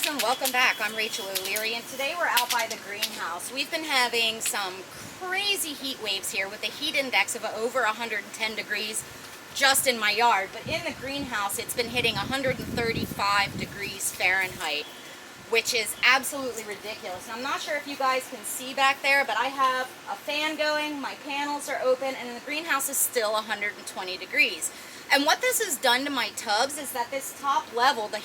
guys, and welcome back. I'm Rachel O'Leary, and today we're out by the greenhouse. We've been having some crazy heat waves here with a heat index of over 110 degrees just in my yard, but in the greenhouse it's been hitting 135 degrees Fahrenheit, which is absolutely ridiculous. And I'm not sure if you guys can see back there, but I have a fan going, my panels are open, and the greenhouse is still 120 degrees. And what this has done to my tubs is that this top level, the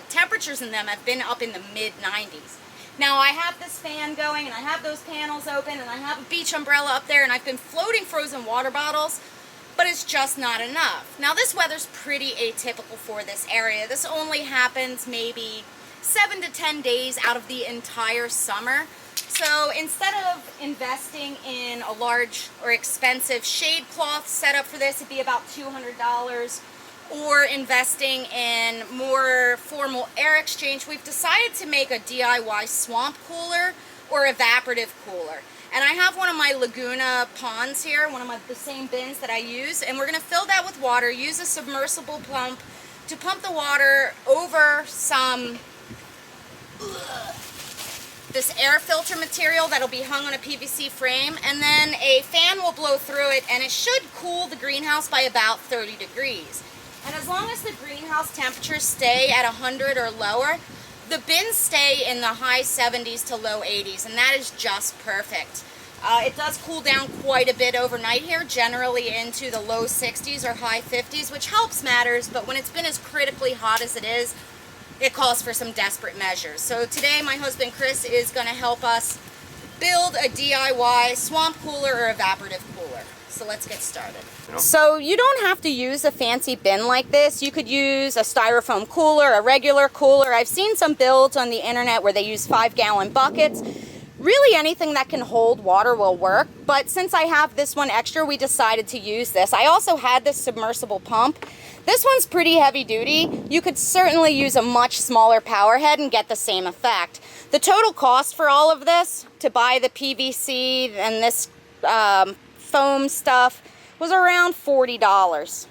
temperatures in them have been up in the mid-90s. Now I have this fan going and I have those panels open and I have a beach umbrella up there and I've been floating frozen water bottles, but it's just not enough. Now this weather's pretty atypical for this area. This only happens maybe 7 to 10 days out of the entire summer. So instead of investing in a large or expensive shade cloth setup for this, it'd be about $200, or investing in more formal air exchange, we've decided to make a DIY swamp cooler or evaporative cooler. And I have one of my Laguna ponds here, one of the same bins that I use, and we're going to fill that with water, use a submersible pump to pump the water over some this air filter material that'll be hung on a PVC frame, and then a fan will blow through it and it should cool the greenhouse by about 30 degrees. And as long as the greenhouse temperatures stay at 100 or lower, the bins stay in the high 70s to low 80s, and that is just perfect. It does cool down quite a bit overnight here, generally into the low 60s or high 50s, which helps matters, but when it's been as critically hot as it is, it calls for some desperate measures. So today my husband Chris is going to help us build a DIY swamp cooler or evaporative cooler. So let's get started. So you don't have to use a fancy bin like this. You could use a styrofoam cooler, a regular cooler. I've seen some builds on the internet where they use 5-gallon buckets. Really anything that can hold water will work, but since I have this one extra, we decided to use this. I also had this submersible pump. This one's pretty heavy duty. You could certainly use a much smaller power head and get the same effect. The total cost for all of this, to buy the PVC and this foam stuff, was around $40.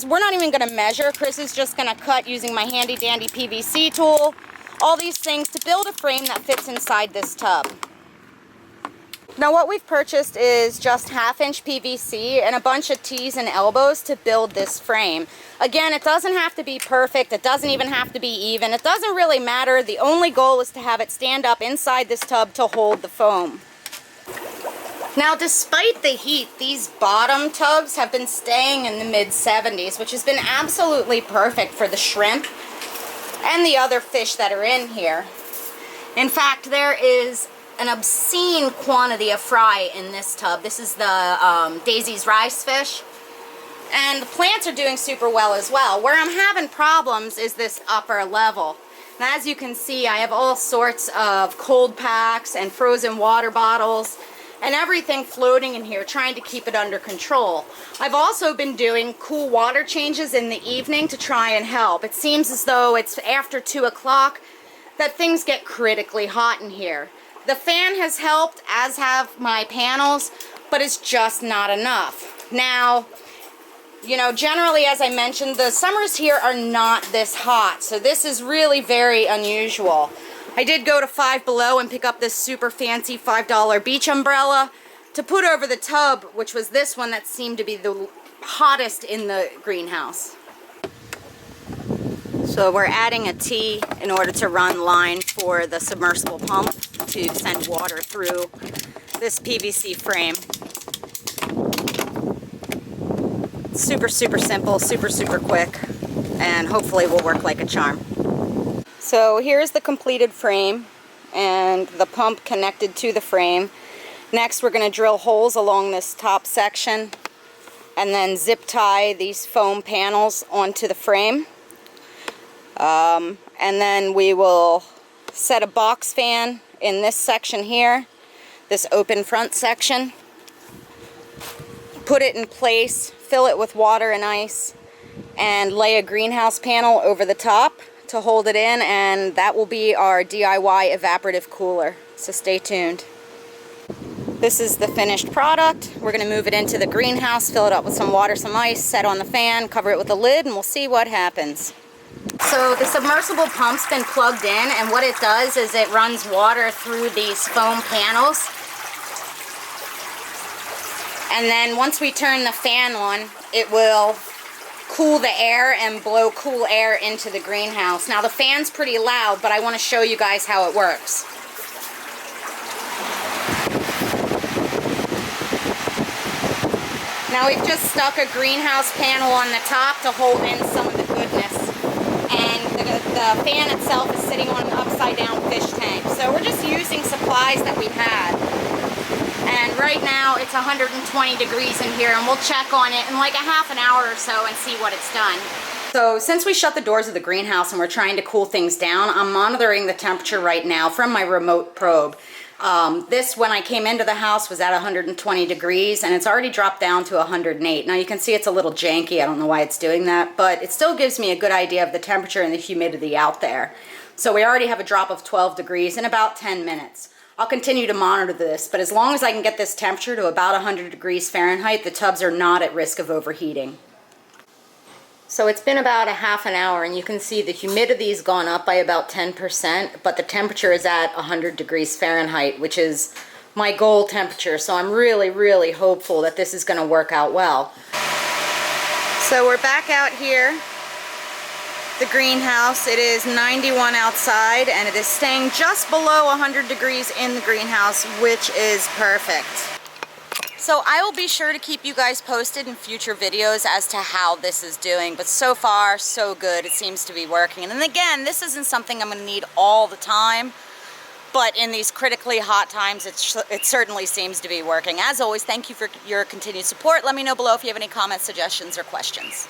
We're not even gonna measure. Chris is just gonna cut using my handy dandy PVC tool, all these things to build a frame that fits inside this tub. Now what we've purchased is just 1/2-inch PVC and a bunch of T's and elbows to build this frame. Again, it doesn't have to be perfect, it doesn't even have to be even, it doesn't really matter. The only goal is to have it stand up inside this tub to hold the foam. Now despite the heat, these bottom tubs have been staying in the mid-70s, which has been absolutely perfect for the shrimp and the other fish that are in here. In fact, there is an obscene quantity of fry in this tub. This is the Daisy's rice fish, and the plants are doing super well as well. Where I'm having problems is this upper level. And as you can see, I have all sorts of cold packs and frozen water bottles and everything floating in here, trying to keep it under control. I've also been doing cool water changes in the evening to try and help. It seems as though it's after 2 o'clock that things get critically hot in here. The fan has helped, as have my panels, but it's just not enough. Now, you know, generally, as I mentioned, the summers here are not this hot, so this is really very unusual. I did go to Five Below and pick up this super fancy $5 beach umbrella to put over the tub, which was this one that seemed to be the hottest in the greenhouse. So we're adding a T in order to run line for the submersible pump to send water through this PVC frame. Super, super simple, super, super quick, and hopefully will work like a charm. So here's the completed frame and the pump connected to the frame. Next we're going to drill holes along this top section and then zip tie these foam panels onto the frame. And then we will set a box fan in this section here, this open front section, put it in place, fill it with water and ice, and lay a greenhouse panel over the top to hold it in, and that will be our DIY evaporative cooler. So stay tuned. This is the finished product. We're going to move it into the greenhouse, fill it up with some water, some ice, set on the fan, cover it with a lid, and we'll see what happens. So the submersible pump's been plugged in, and what it does is it runs water through these foam panels. And then once we turn the fan on, it will cool the air and blow cool air into the greenhouse. Now the fan's pretty loud, but I want to show you guys how it works. Now we've just stuck a greenhouse panel on the top to hold in some of the goodness. And the fan itself is sitting on an upside down fish tank. So we're just using supplies that we had. And right now it's 120 degrees in here, and we'll check on it in like a half an hour or so and see what it's done. So since we shut the doors of the greenhouse and we're trying to cool things down, I'm monitoring the temperature right now from my remote probe. This, when I came into the house, was at 120 degrees, and it's already dropped down to 108. Now you can see it's a little janky. I don't know why it's doing that, but it still gives me a good idea of the temperature and the humidity out there. So we already have a drop of 12 degrees in about 10 minutes. I'll continue to monitor this, but as long as I can get this temperature to about 100 degrees Fahrenheit, the tubs are not at risk of overheating. So it's been about a half an hour, and you can see the humidity's gone up by about 10%, but the temperature is at 100 degrees Fahrenheit, which is my goal temperature. So I'm really, really hopeful that this is going to work out well. So we're back out here, the greenhouse. It is 91 outside, and it is staying just below 100 degrees in the greenhouse, which is perfect. So I will be sure to keep you guys posted in future videos as to how this is doing, but so far so good. It seems to be working. And then again, this isn't something I'm going to need all the time, but in these critically hot times, it certainly seems to be working. As always, thank you for your continued support. Let me know below if you have any comments, suggestions, or questions.